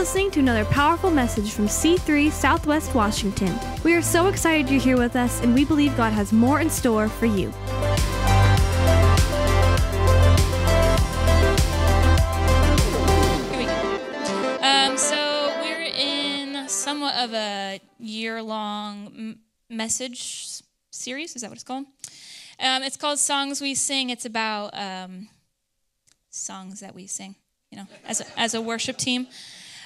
listening to another powerful message from C3 Southwest Washington. We are so excited you're here with us, and we believe God has more in store for you. Here we go. So we're in somewhat of a year-long message series. Is that what it's called? It's called Songs We Sing. It's about songs that we sing, as a worship team.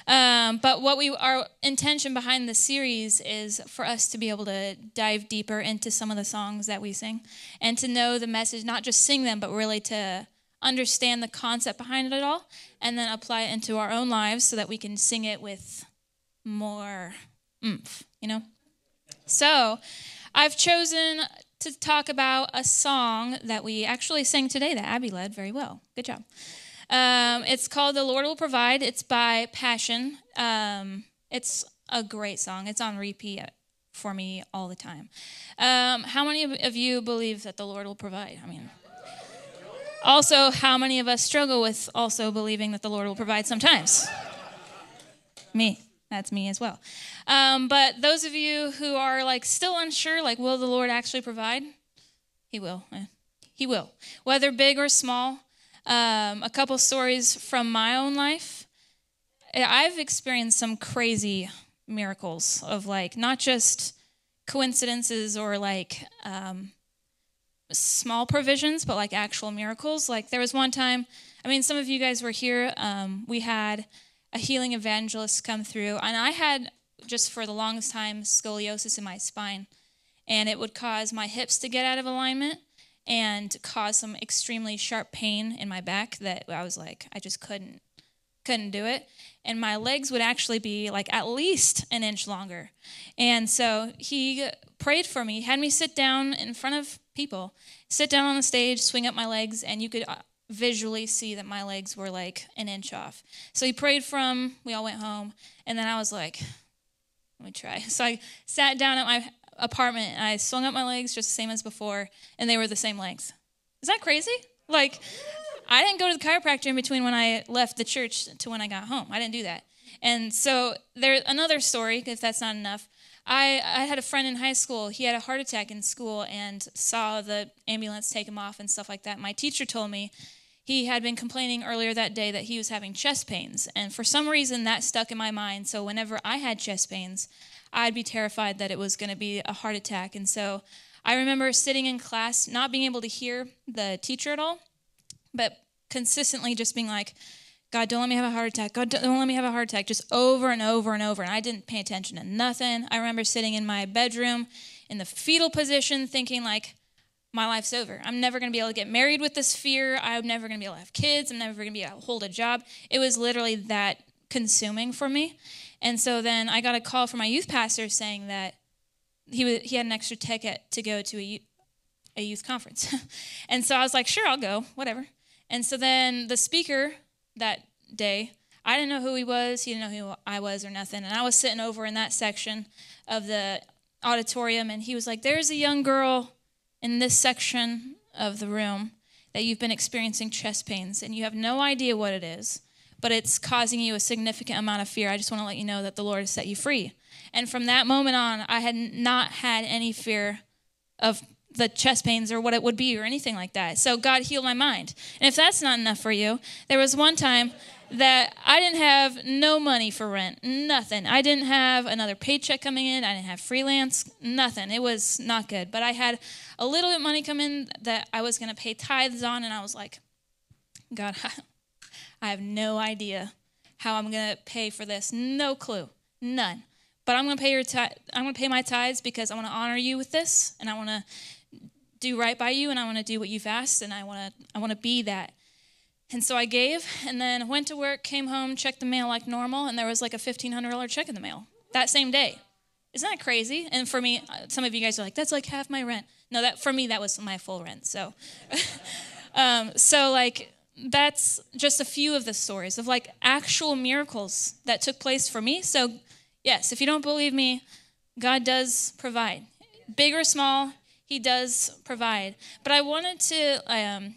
But our intention behind the series is for us to be able to dive deeper into some of the songs that we sing and to know the message, not just sing them, but really to understand the concept behind it all and then apply it into our own lives so that we can sing it with more oomph, So I've chosen to talk about a song that we actually sang today that Abby led very well. Good job. It's called The Lord Will Provide. It's by Passion. It's a great song. It's on repeat for me all the time. How many of you believe that the Lord will provide? Also, how many of us struggle with also believing that the Lord will provide sometimes? Me. That's me as well. But those of you who are still unsure, will the Lord actually provide? He will. He will. Whether big or small. A couple stories from my own life. I've experienced some crazy miracles of not just coincidences or small provisions, but actual miracles. There was one time, some of you guys were here. We had a healing evangelist come through, and I had, just for the longest time, scoliosis in my spine, and it would cause my hips to get out of alignment and cause some extremely sharp pain in my back that I was I just couldn't do it, and my legs would actually be at least an inch longer. And so he prayed for me, had me sit down in front of people, sit down on the stage, swing up my legs, and you could visually see that my legs were an inch off. So he prayed for him, we all went home, and then I was let me try. So I sat down at my apartment and I swung up my legs just the same as before, and they were the same length. Is that crazy? I didn't go to the chiropractor in between when I left the church to when I got home. I didn't do that. And so there's another story, if that's not enough. I had a friend in high school. He had a heart attack in school and saw the ambulance take him off and stuff like that. My teacher told me he had been complaining earlier that day that he was having chest pains. And for some reason, that stuck in my mind. So whenever I had chest pains, I'd be terrified that it was going to be a heart attack. And so I remember sitting in class, not being able to hear the teacher at all, but consistently just being God, don't let me have a heart attack. God, don't let me have a heart attack, just over and over and over. And I didn't pay attention to nothing. I remember sitting in my bedroom in the fetal position thinking my life's over. I'm never going to be able to get married with this fear. I'm never going to be able to have kids. I'm never going to be able to hold a job. It was literally that consuming for me. And so then I got a call from my youth pastor saying that he had an extra ticket to go to a youth conference. And so I was sure, I'll go, whatever. And so then the speaker that day, I didn't know who he was. He didn't know who I was or nothing. And I was sitting over in that section of the auditorium, and he was there's a young girl in this section of the room that you've been experiencing chest pains, and you have no idea what it is, but it's causing you a significant amount of fear. I just want to let you know that the Lord has set you free. And from that moment on, I had not had any fear of the chest pains or what it would be or anything like that. So God healed my mind. And if that's not enough for you, there was one time that I didn't have no money for rent, nothing. I didn't have another paycheck coming in. I didn't have freelance, nothing. It was not good. But I had a little bit of money come in that I was going to pay tithes on, and I was God, I have no idea how I'm going to pay for this. No clue, none. But I'm going to pay I'm going to pay my tithes because I want to honor you with this, and I want to do right by you, and I want to do what you've asked, and I want to be that. And so I gave, and then went to work, came home, checked the mail like normal, and there was a $1,500 check in the mail that same day. Isn't that crazy? And for me, some of you guys are that's half my rent. No, for me, that was my full rent. So, that's just a few of the stories of actual miracles that took place for me. So yes, if you don't believe me, God does provide. Big or small, he does provide. But I wanted to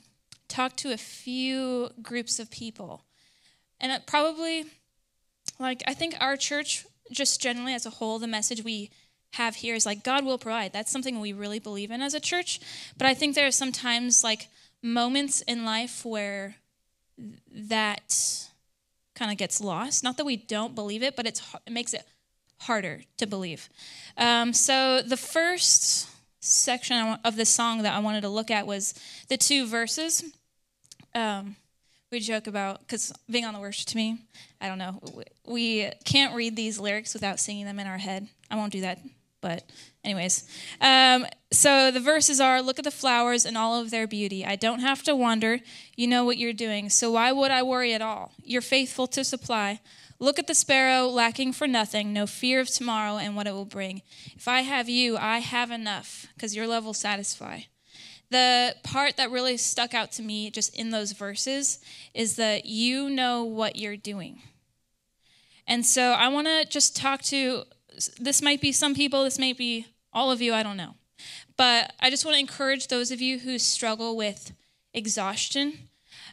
talk to a few groups of people. And probably Like, I think our church, just generally as a whole, the message we have here is like, God will provide. That's something we really believe in as a church. But I think there are sometimes like moments in life where that kind of gets lost. Not that we don't believe it, but it makes it harder to believe. So the first section of this song that I wanted to look at was the 2 verses. We joke about, because being on the worship team, I don't know, we can't read these lyrics without singing them in our head. I won't do that, but anyways. So the verses are, look at the flowers and all of their beauty. I don't have to wonder. You know what you're doing, so why would I worry at all? You're faithful to supply. Look at the sparrow, lacking for nothing, no fear of tomorrow and what it will bring. If I have you, I have enough, because your love will satisfy. The part that really stuck out to me just in those verses is that you know what you're doing. And so I want to just talk to, this might be some people, this might be all of you, I don't know. But I just want to encourage those of you who struggle with exhaustion.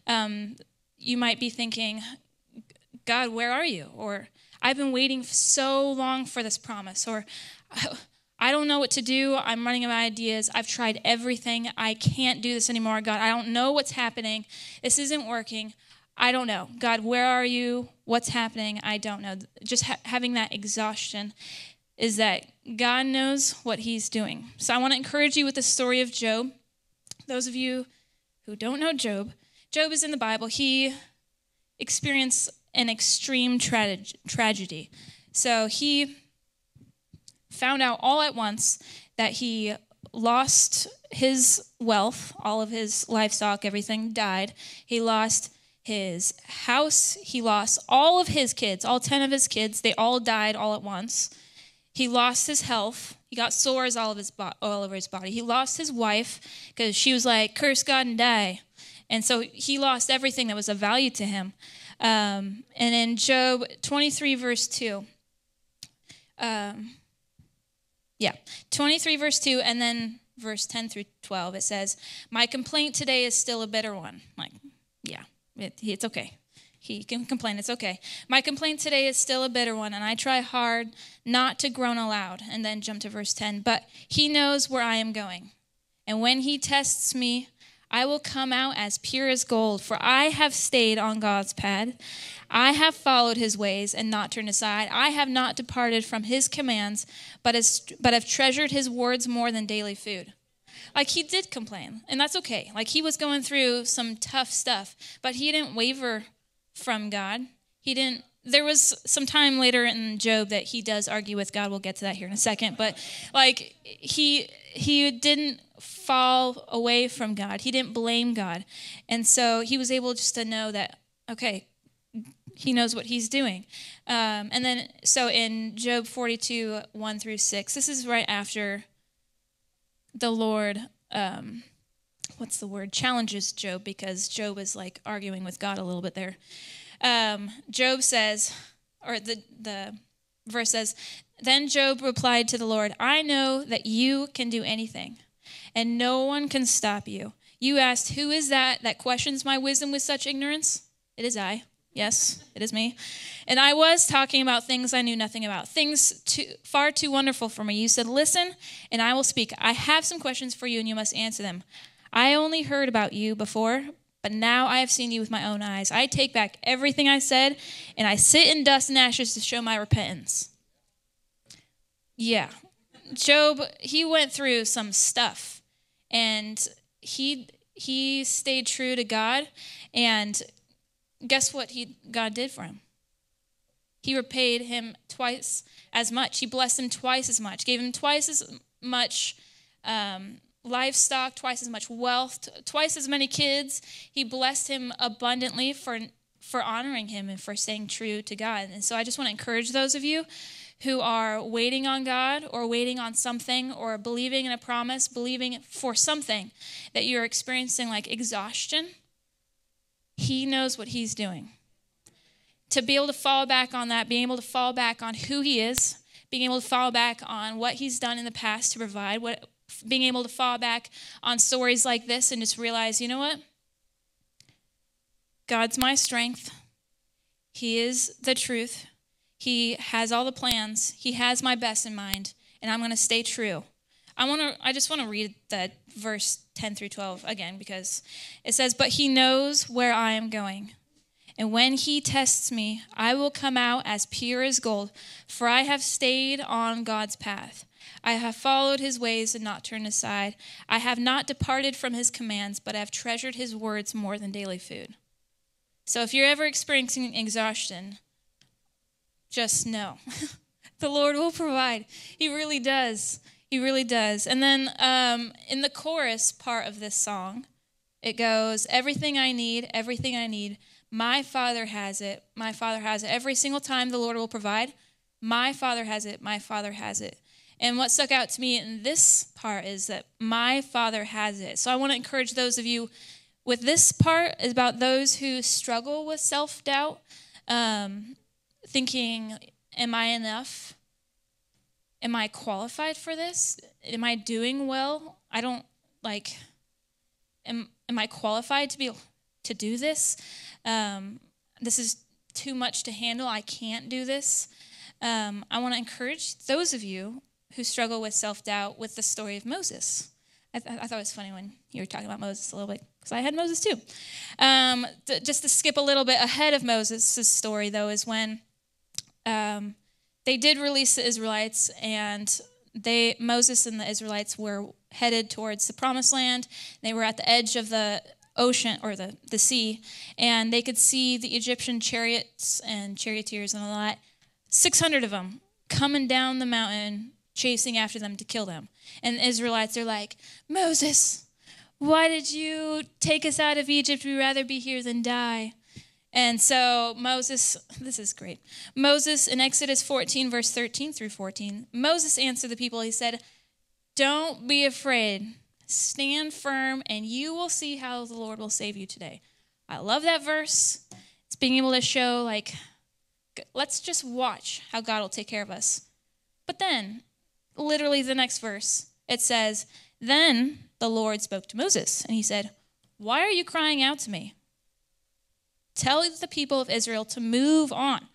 You might be thinking, God, where are you? Or I've been waiting so long for this promise. Or I don't know what to do. I'm running out of ideas. I've tried everything. I can't do this anymore. God, I don't know what's happening. This isn't working. I don't know. God, where are you? What's happening? I don't know. Just having that exhaustion is that God knows what he's doing. So I want to encourage you with the story of Job. Those of you who don't know Job, Job is in the Bible. He experienced an extreme tragedy. So he found out all at once that he lost his wealth, all of his livestock, everything died. He lost his house. He lost all of his kids, all 10 of his kids. They all died all at once. He lost his health. He got sores all over his body. He lost his wife because she was like, curse God and die. And so he lost everything that was of value to him. And in Job 23, verse 2, 23 verse 2, and then verse 10 through 12, it says, my complaint today is still a bitter one. Like, yeah, it's okay. He can complain, it's okay. My complaint today is still a bitter one, and I try hard not to groan aloud. And then jump to verse 10, but he knows where I am going. And when he tests me, I will come out as pure as gold, for I have stayed on God's path. I have followed his ways and not turned aside. I have not departed from his commands, but have treasured his words more than daily food. Like, he did complain, and that's okay. Like, he was going through some tough stuff, but he didn't waver from God. There was some time later in Job that he does argue with God. We'll get to that here in a second. But like, he didn't fall away from God. He didn't blame God. And so he was able just to know that, okay, he knows what he's doing. And then, so in Job 42, 1 through 6, this is right after the Lord, challenges Job, because Job is like arguing with God a little bit there. Job says, or the verse says, then Job replied to the Lord, I know that you can do anything, and no one can stop you. You asked, who is that questions my wisdom with such ignorance? It is I. Yes, it is me. And I was talking about things I knew nothing about, things far too wonderful for me. You said, listen, and I will speak. I have some questions for you, and you must answer them. I only heard about you before, but now I have seen you with my own eyes. I take back everything I said, and I sit in dust and ashes to show my repentance. Yeah. Job, he went through some stuff, and he stayed true to God, and guess what God did for him? He repaid him twice as much. He blessed him twice as much, gave him twice as much livestock, twice as much wealth, twice as many kids. He blessed him abundantly for honoring him and for staying true to God. And so I just want to encourage those of you who are waiting on God or waiting on something or believing in a promise, believing for something, that you're experiencing like exhaustion. He knows what he's doing. To be able to fall back on that, being able to fall back on who he is, being able to fall back on what he's done in the past to provide, being able to fall back on stories like this and just realize, you know what? God's my strength. He is the truth. He has all the plans. He has my best in mind, and I'm going to stay true. I just want to read the verse 10 through 12 again, because it says, "But he knows where I am going. And when he tests me, I will come out as pure as gold, for I have stayed on God's path. I have followed his ways and not turned aside. I have not departed from his commands, but have treasured his words more than daily food." So if you're ever experiencing exhaustion, just know the Lord will provide. He really does. He really does. And then in the chorus part of this song, it goes, everything I need, my Father has it. My Father has it. Every single time the Lord will provide, my Father has it. My Father has it. And what stuck out to me in this part is that my Father has it. So I want to encourage those of you with this part is about those who struggle with self-doubt, thinking, am I enough? Am I qualified for this? Am I doing well? Am I qualified to be able to do this? This is too much to handle. I can't do this. I want to encourage those of you who struggle with self-doubt with the story of Moses. I thought it was funny when you were talking about Moses a little bit, because I had Moses too. Just to skip a little bit ahead of Moses' story, though, is when they did release the Israelites, and Moses and the Israelites were headed towards the promised land. They were at the edge of the ocean, or the sea, and they could see the Egyptian chariots and charioteers and all that, 600 of them coming down the mountain, chasing after them to kill them. And the Israelites are like, Moses, why did you take us out of Egypt? We'd rather be here than die. And so Moses, this is great. Moses, in Exodus 14, verse 13 through 14, Moses answered the people. He said, "Don't be afraid. Stand firm, and you will see how the Lord will save you today." I love that verse. It's being able to show, let's just watch how God will take care of us. But then, literally the next verse, it says, "Then the Lord spoke to Moses, and he said, 'Why are you crying out to me? Tell the people of Israel to move on.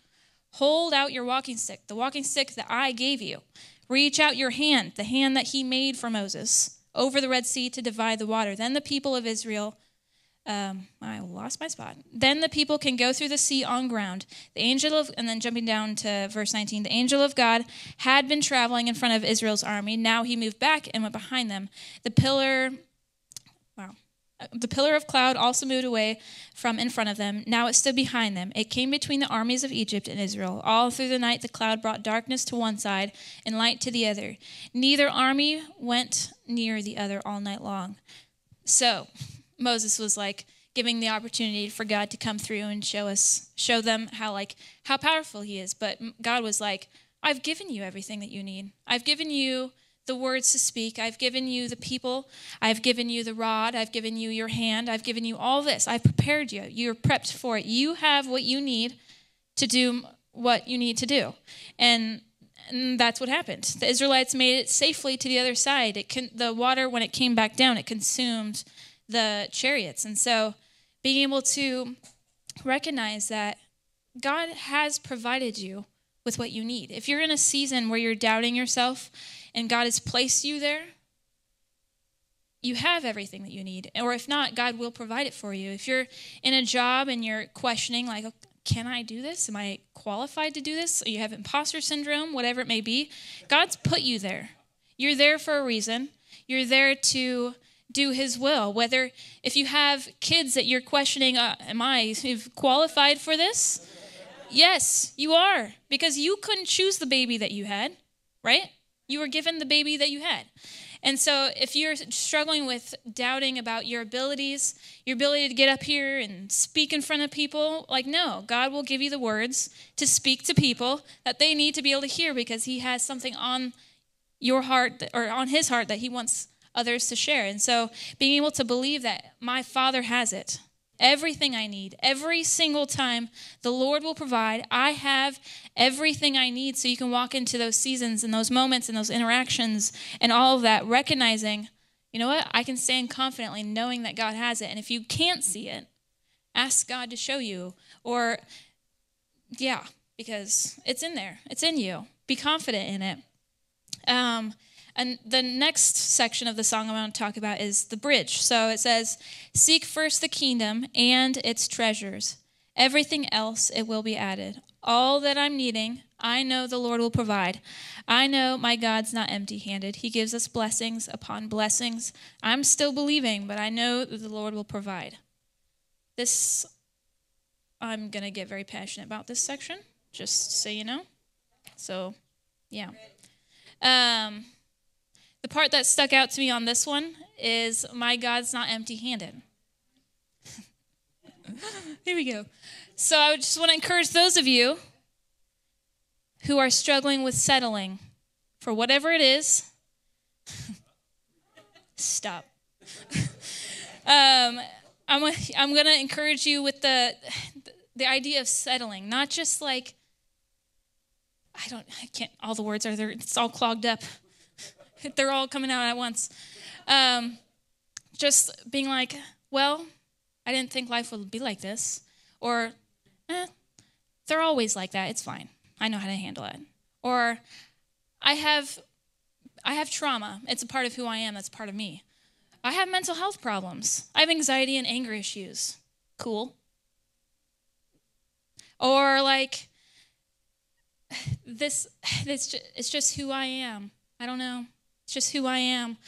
Hold out your walking stick, the walking stick that I gave you. Reach out your hand, the hand that he made for Moses, over the Red Sea to divide the water. Then the people of Israel,'" I lost my spot. "Then the people can go through the sea on ground. And then jumping down to verse 19, "The angel of God had been traveling in front of Israel's army. Now he moved back and went behind them. The pillar of cloud also moved away from in front of them. Now it stood behind them. It came between the armies of Egypt and Israel. All through the night the cloud brought darkness to one side and light to the other. Neither army went near the other all night long." So Moses was giving the opportunity for God to come through and show them how powerful he is. But God was like, "I've given you everything that you need. I've given you the words to speak. I've given you the people. I've given you the rod. I've given you your hand. I've given you all this. I've prepared you. You're prepped for it. You have what you need to do what you need to do." And that's what happened. The Israelites made it safely to the other side. The water, when it came back down, it consumed the chariots. And so being able to recognize that God has provided you with what you need. If you're in a season where you're doubting yourself and God has placed you there, you have everything that you need. Or if not, God will provide it for you. If you're in a job and you're questioning, can I do this? Am I qualified to do this? Or you have imposter syndrome, whatever it may be, God's put you there. You're there for a reason. You're there to do his will. Whether if you have kids that you're questioning, am I qualified for this? Yes, you are, because you couldn't choose the baby that you had, right? You were given the baby that you had. And so if you're struggling with doubting about your abilities, your ability to get up here and speak in front of people, no, God will give you the words to speak to people that they need to be able to hear, because he has something on your heart, or on his heart, that he wants others to share. And so being able to believe that my Father has it, everything I need, every single time the Lord will provide. I have everything I need, so you can walk into those seasons and those moments and those interactions and all of that, recognizing, you know what, I can stand confidently knowing that God has it. And if you can't see it, ask God to show you. Or, because it's in there. It's in you. Be confident in it. And the next section of the song I want to talk about is the bridge. So it says, seek first the kingdom and its treasures. Everything else, it will be added. All that I'm needing, I know the Lord will provide. I know my God's not empty-handed. He gives us blessings upon blessings. I'm still believing, but I know that the Lord will provide. I'm going to get very passionate about this section, just so you know. So, yeah. The part that stuck out to me on this one is my God's not empty-handed. Here we go. So I just want to encourage those of you who are struggling with settling for whatever it is. Stop. I'm going to encourage you with the idea of settling, not just like, I can't, all the words are there, it's all clogged up. They're all coming out at once. Just being like, well, I didn't think life would be like this. Or, they're always like that. It's fine. I know how to handle it. Or, I have trauma. It's a part of who I am. That's part of me. I have mental health problems. I have anxiety and anger issues. Cool. Or like, it's just who I am. I don't know. It's just who I am.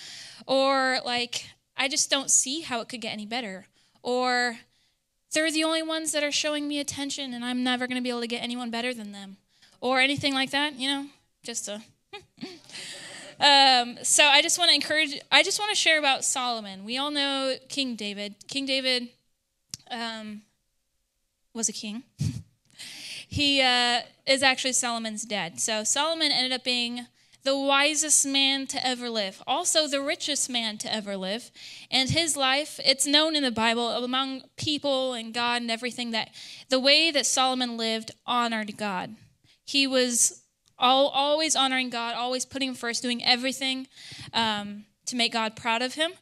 Or like, I just don't see how it could get any better. Or they're the only ones that are showing me attention and I'm never going to be able to get anyone better than them. Or anything like that, just to... So I just want to share about Solomon. We all know King David. King David was a king. He is actually Solomon's dad. So Solomon ended up being the wisest man to ever live, also the richest man to ever live. And his life, it's known in the Bible among people and God and everything that the way that Solomon lived honored God. He was always honoring God, always putting him first, doing everything to make God proud of him.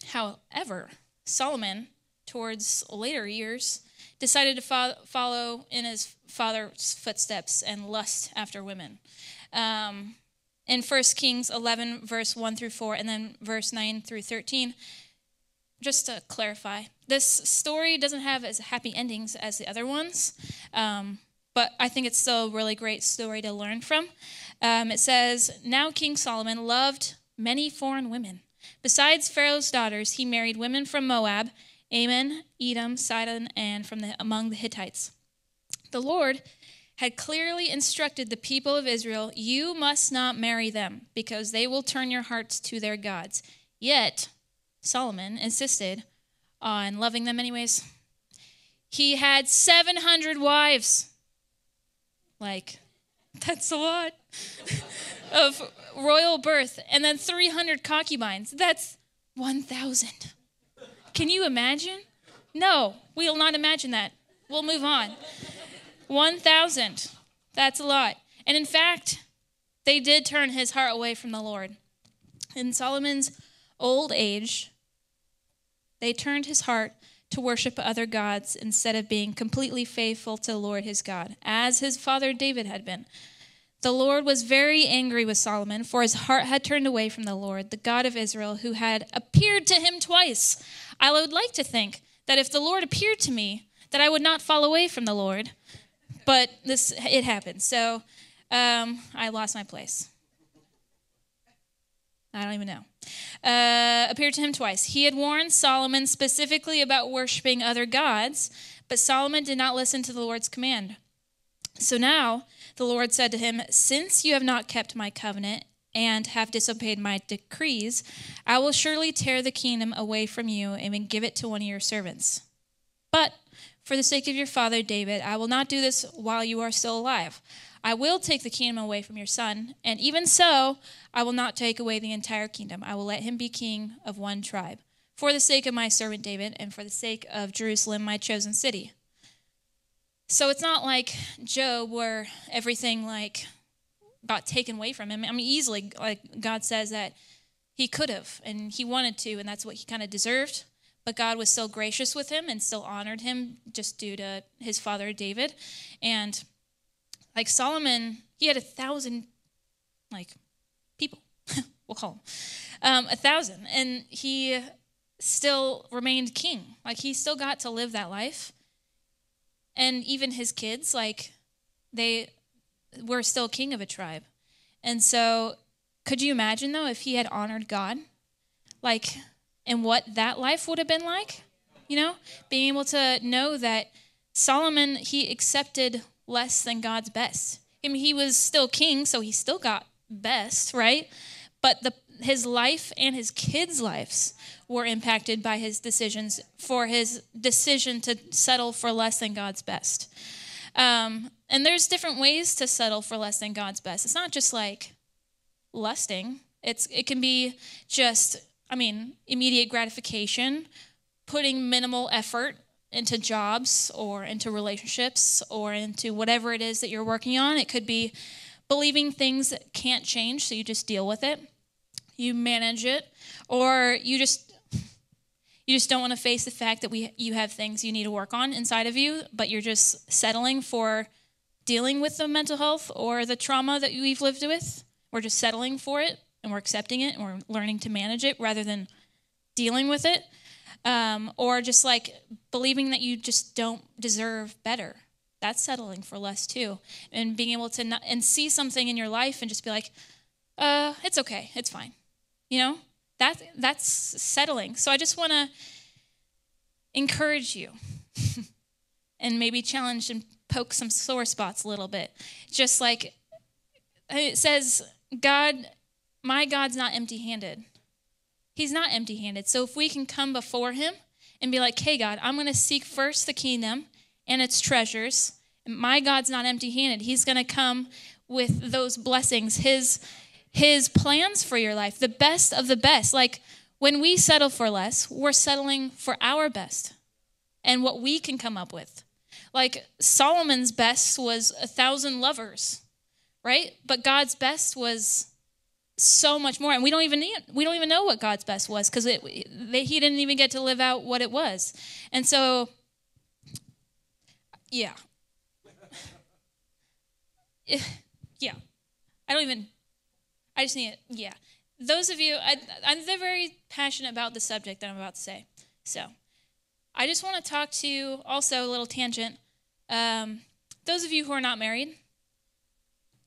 However, Solomon, towards later years, decided to follow in his father's footsteps and lust after women. In 1 Kings 11, verse 1 through 4, and then verse 9 through 13, just to clarify, this story doesn't have as happy endings as the other ones, but I think it's still a really great story to learn from. It says, now King Solomon loved many foreign women. Besides Pharaoh's daughters, he married women from Moab, Ammon, Edom, Sidon, and from among the Hittites. The Lord had clearly instructed the people of Israel, you must not marry them, because they will turn your hearts to their gods. Yet, Solomon insisted on loving them anyways. He had 700 wives. That's a lot. Of royal birth. And then 300 concubines. That's 1,000. Can you imagine? No, we will not imagine that. We'll move on. 1,000. That's a lot. And in fact, they did turn his heart away from the Lord. In Solomon's old age, they turned his heart to worship other gods instead of being completely faithful to the Lord his God, as his father David had been. The Lord was very angry with Solomon, for his heart had turned away from the Lord, the God of Israel, who had appeared to him twice. I would like to think that if the Lord appeared to me, that I would not fall away from the Lord. But it happened. So I lost my place. I don't even know. Appeared to him twice. He had warned Solomon specifically about worshiping other gods, but Solomon did not listen to the Lord's command. So now the Lord said to him, since you have not kept my covenant and have disobeyed my decrees, I will surely tear the kingdom away from you and give it to one of your servants. But for the sake of your father David, I will not do this while you are still alive. I will take the kingdom away from your son, and even so, I will not take away the entire kingdom. I will let him be king of one tribe, for the sake of my servant David, and for the sake of Jerusalem, my chosen city. So it's not like Job, where everything got taken away from him. I mean, easily, God says that he could have, and he wanted to, and that's what he kind of deserved. but God was still gracious with him and still honored him just due to his father David. And like Solomon, he had 1,000 like people, we'll call them 1,000, and he still remained king. Like he still got to live that life. And even his kids, like they were still king of a tribe. And so could you imagine though if he had honored God? Like, and what that life would have been like, you know, being able to know that Solomon, he accepted less than God's best. I mean, he was still king, so he still got best, right? But his life and his kids' lives were impacted by his decisions, for his decision to settle for less than God's best. And there's different ways to settle for less than God's best. It's not just like lusting. It can be just, immediate gratification, putting minimal effort into jobs or into relationships or into whatever it is that you're working on. It could be believing things that can't change, so you just deal with it. You manage it, or you just don't want to face the fact that you have things you need to work on inside of you, but you're just settling for dealing with the mental health or the trauma that we've lived with. We're just settling for it, and we're accepting it, and we're learning to manage it rather than dealing with it. Or just like believing that you just don't deserve better. That's settling for less too. And being able to and see something in your life and just be like, it's okay, it's fine. You know, that's settling. So I just want to encourage you and maybe challenge and poke some sore spots a little bit. Just like it says, my God's not empty-handed. He's not empty-handed. So if we can come before him and be like, hey, God, I'm going to seek first the kingdom and its treasures. And my God's not empty-handed. He's going to come with those blessings, his plans for your life, the best of the best. Like when we settle for less, we're settling for our best and what we can come up with. Like Solomon's best was 1,000 lovers, right? But God's best was so much more, and we don't even know what God's best was because he didn't even get to live out what it was. And so, yeah. I just need it. Yeah. Those of you, I'm very passionate about the subject that I'm about to say. So I just want to talk to you, also a little tangent. Those of you who are not married,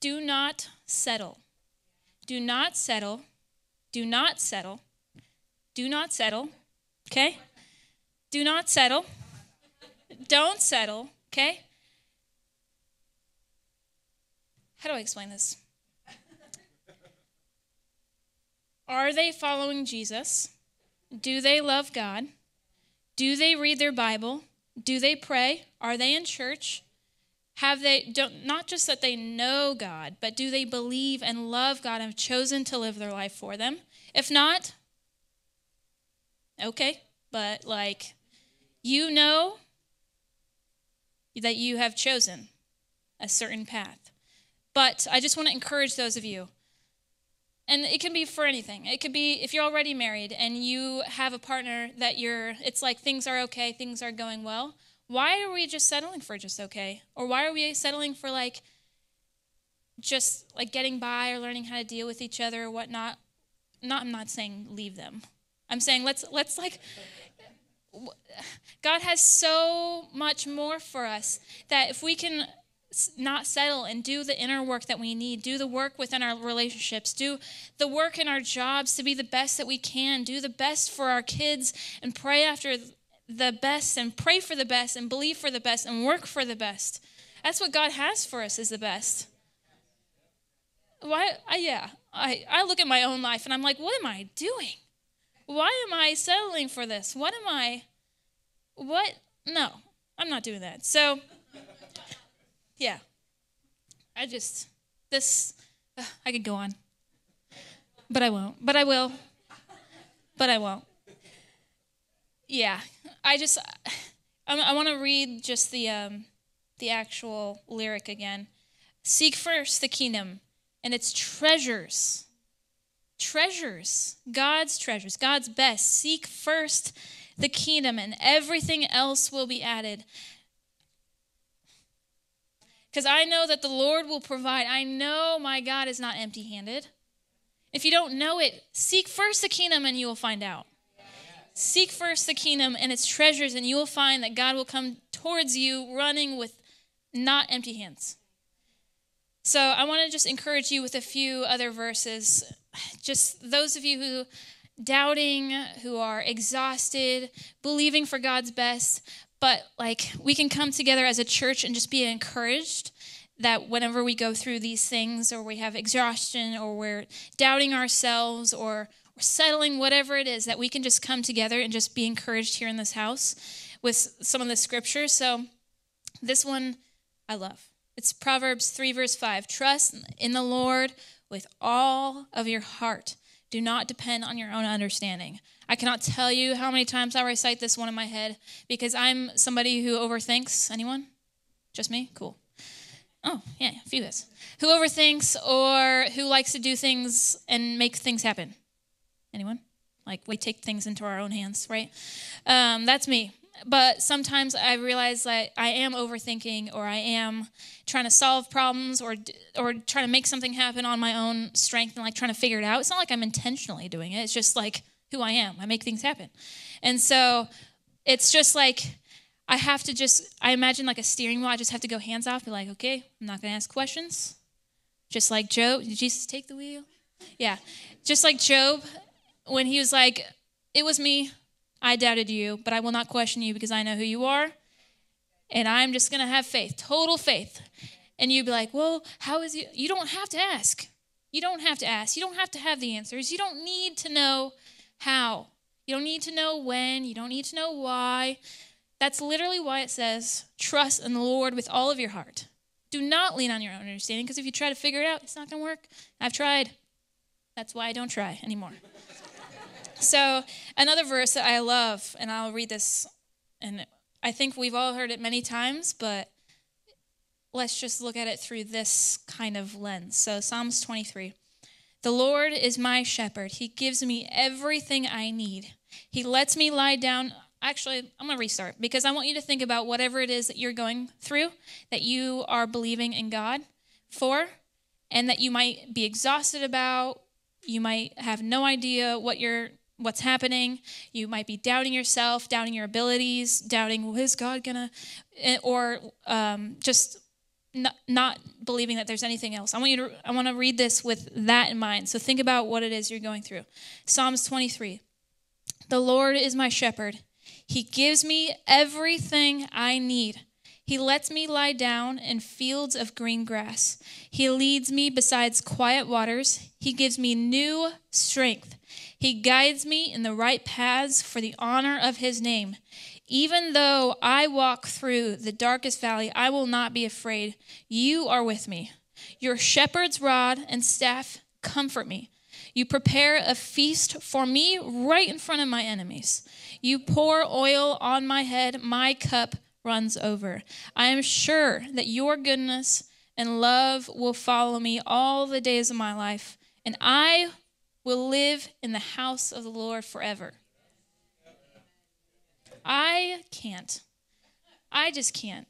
do not settle. Do not settle. Do not settle. Do not settle. Okay? Do not settle. Don't settle. Okay? How do I explain this? Are they following Jesus? Do they love God? Do they read their Bible? Do they pray? Are they in church? Not just that they know God, but do they believe and love God and have chosen to live their life for them? If not, okay, but you know that you have chosen a certain path. But I just want to encourage those of you, and it can be for anything. It could be if you're already married and you have a partner that it's like things are okay, things are going well. Why are we just settling for just okay? Or why are we settling for just getting by or learning how to deal with each other or whatnot? I'm not saying leave them. I'm saying let's God has so much more for us that if we can not settle and do the inner work that we need, do the work within our relationships, do the work in our jobs to be the best that we can, do the best for our kids and pray after the best and pray for the best and believe for the best and work for the best. That's what God has for us is the best. I look at my own life and I'm like, what am I doing? Why am I settling for this? No, I'm not doing that. So, yeah. I could go on. But I won't. But I will. But I won't. Yeah. I want to read just the actual lyric again. Seek first the kingdom and its treasures. Treasures. God's treasures. God's best. Seek first the kingdom, and everything else will be added. Because I know that the Lord will provide. I know my God is not empty-handed. If you don't know it, seek first the kingdom and you will find out. Seek first the kingdom and its treasures, and you will find that God will come towards you running with not empty hands. So I want to just encourage you with a few other verses. Just those of you who doubting, who are exhausted, believing for God's best, but like we can come together as a church and just be encouraged that whenever we go through these things, or we have exhaustion, or we're doubting ourselves, or we're settling, whatever it is, that we can just come together and just be encouraged here in this house with some of the scriptures. So this one I love. It's Proverbs 3 verse 5. Trust in the Lord with all of your heart. Do not depend on your own understanding. I cannot tell you how many times I recite this one in my head because I'm somebody who overthinks. Anyone? Just me? Cool. Oh, yeah, a few guys. Who overthinks or who likes to do things and make things happen? Anyone? Like we take things into our own hands, right? That's me. But sometimes I realize that I am overthinking, or I am trying to solve problems, or trying to make something happen on my own strength and like trying to figure it out. It's not like I'm intentionally doing it. It's just like who I am. I make things happen. And so it's just like I imagine like a steering wheel. I just have to go hands off, be like, okay, I'm not going to ask questions. Just like Job. Did Jesus take the wheel? Yeah. Just like Job, when he was like, it was me. I doubted you, but I will not question you because I know who you are. And I'm just going to have faith, total faith. And you'd be like, well, how is it? You don't have to ask. You don't have to ask. You don't have to have the answers. You don't need to know how. You don't need to know when. You don't need to know why. That's literally why it says, trust in the Lord with all of your heart. Do not lean on your own understanding, because if you try to figure it out, it's not going to work. I've tried. That's why I don't try anymore. So another verse that I love, and I'll read this, and I think we've all heard it many times, but let's just look at it through this kind of lens. So Psalms 23. The Lord is my shepherd. He gives me everything I need. He lets me lie down. Actually, I'm going to restart because I want you to think about whatever it is that you're going through, that you are believing in God for, and that you might be exhausted about. You might have no idea what's happening. You might be doubting yourself, doubting your abilities, doubting, well, is God going to, or just not believing that there's anything else. I want to read this with that in mind. So think about what it is you're going through. Psalms 23. The Lord is my shepherd. He gives me everything I need. He lets me lie down in fields of green grass. He leads me beside quiet waters. He gives me new strength. He guides me in the right paths for the honor of his name. Even though I walk through the darkest valley, I will not be afraid. You are with me. Your shepherd's rod and staff comfort me. You prepare a feast for me right in front of my enemies. You pour oil on my head. My cup runs over. I am sure that your goodness and love will follow me all the days of my life, and I will live in the house of the Lord forever. I can't. I just can't.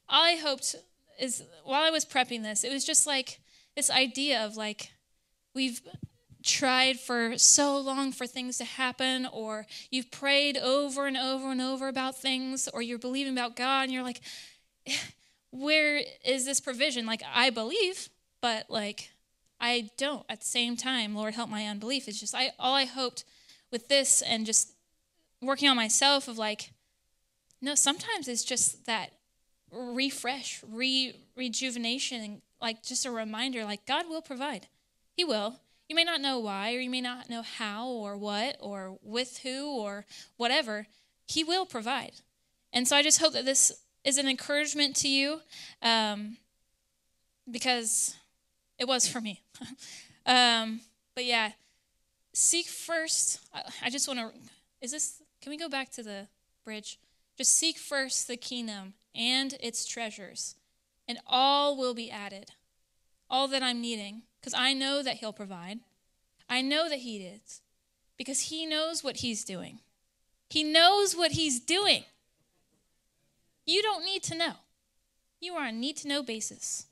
All I hoped is, while I was prepping this, it was just like this idea of like, we've tried for so long for things to happen, or you've prayed over and over and over about things, or you're believing about God, and you're like, where is this provision? Like, I believe, but like, I don't. At the same time, Lord, help my unbelief. It's just, all I hoped with this and just working on myself of like, no, sometimes it's just that refresh, rejuvenation, and like just a reminder, like God will provide. He will. You may not know why, or you may not know how, or what, or with who, or whatever. He will provide. And so I just hope that this is an encouragement to you, because it was for me. But yeah, seek first. I just want to, can we go back to the bridge? Just seek first the kingdom and its treasures, and all will be added. All that I'm needing. Because I know that he'll provide. I know that he is. Because he knows what he's doing. He knows what he's doing. You don't need to know. You are on a need-to-know basis.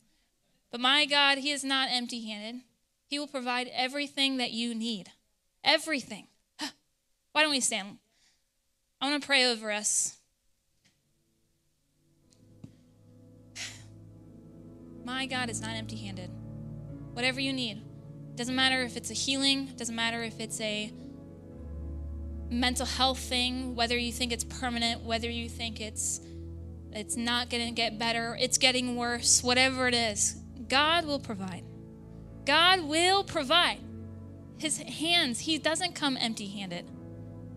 But my God, he is not empty-handed. He will provide everything that you need. Everything. Why don't we stand? I want to pray over us. My God is not empty-handed. Whatever you need. Doesn't matter if it's a healing. Doesn't matter if it's a mental health thing. Whether you think it's permanent. Whether you think it's not going to get better. It's getting worse. Whatever it is. God will provide. God will provide. His hands, he doesn't come empty-handed.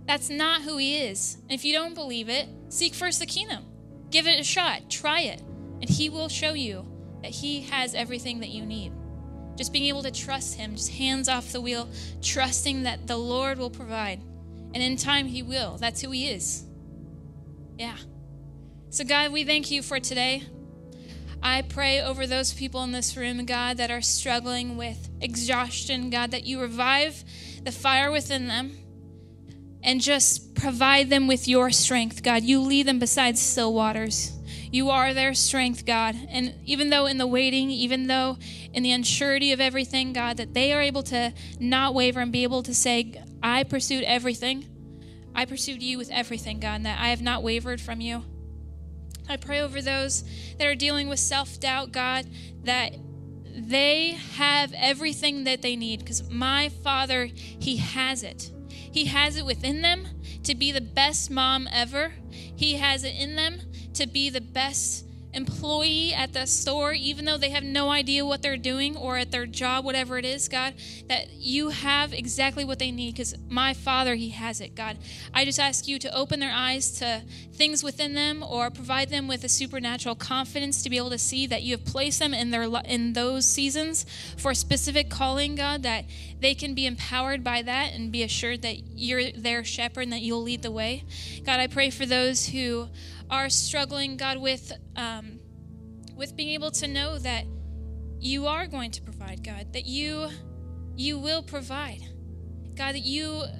That's not who he is. And if you don't believe it, seek first the kingdom. Give it a shot. Try it. And he will show you that he has everything that you need. Just being able to trust him, just hands off the wheel, trusting that the Lord will provide. And in time, he will. That's who he is. Yeah. So God, we thank you for today. I pray over those people in this room, God, that are struggling with exhaustion, God, that you revive the fire within them and just provide them with your strength, God. You lead them beside still waters. You are their strength, God. And even though in the waiting, even though in the unsurety of everything, God, that they are able to not waver and be able to say, I pursued everything. I pursued you with everything, God, and that I have not wavered from you. I pray over those that are dealing with self-doubt, God, that they have everything that they need because my Father, he has it. He has it within them to be the best mom ever. He has it in them to be the best employee at the store, even though they have no idea what they're doing or at their job, whatever it is, God, that you have exactly what they need because my Father, he has it, God. I just ask you to open their eyes to things within them or provide them with a supernatural confidence to be able to see that you have placed them in those seasons for a specific calling, God, that they can be empowered by that and be assured that you're their shepherd and that you'll lead the way. God, I pray for those who are struggling, God, with being able to know that you are going to provide, God, that you will provide, God, that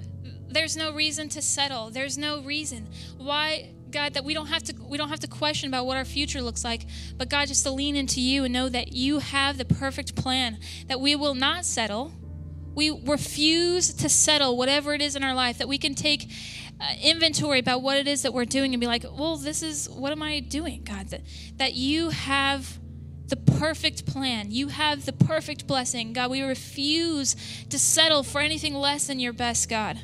there's no reason to settle. There's no reason why, God, that we don't have to question about what our future looks like, but God, just to lean into you and know that you have the perfect plan, that we will not settle. We refuse to settle whatever it is in our life, that we can take inventory about what it is that we're doing and be like, well, what am I doing, God? That you have the perfect plan. You have the perfect blessing. God, we refuse to settle for anything less than your best, God.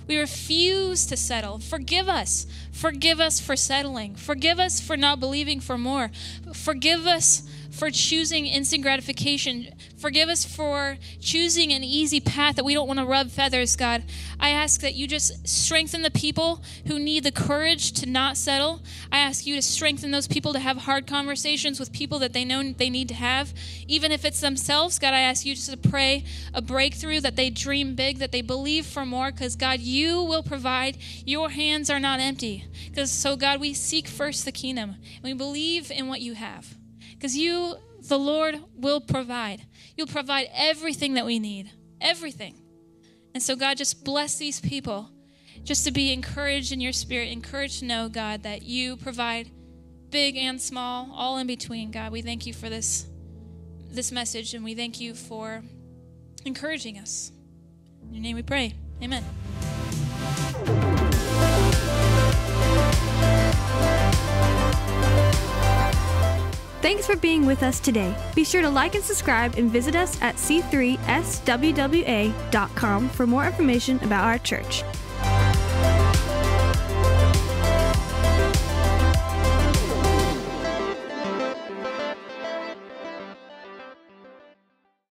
We refuse to settle. Forgive us. Forgive us for settling. Forgive us for not believing for more. Forgive us for choosing instant gratification. Forgive us for choosing an easy path that we don't want to rub feathers, God. I ask that you just strengthen the people who need the courage to not settle. I ask you to strengthen those people to have hard conversations with people that they know they need to have. Even if it's themselves, God, I ask you just to pray a breakthrough, that they dream big, that they believe for more, because, God, you will provide. Your hands are not empty. So, God, we seek first the kingdom, and we believe in what you have. Because you, the Lord, will provide. You'll provide everything that we need. Everything. And so, God, just bless these people. Just to be encouraged in your spirit. Encouraged to know, God, that you provide big and small, all in between, God. We thank you for this message, and we thank you for encouraging us. In your name we pray. Amen. Thanks for being with us today. Be sure to like and subscribe and visit us at c3swwa.com for more information about our church.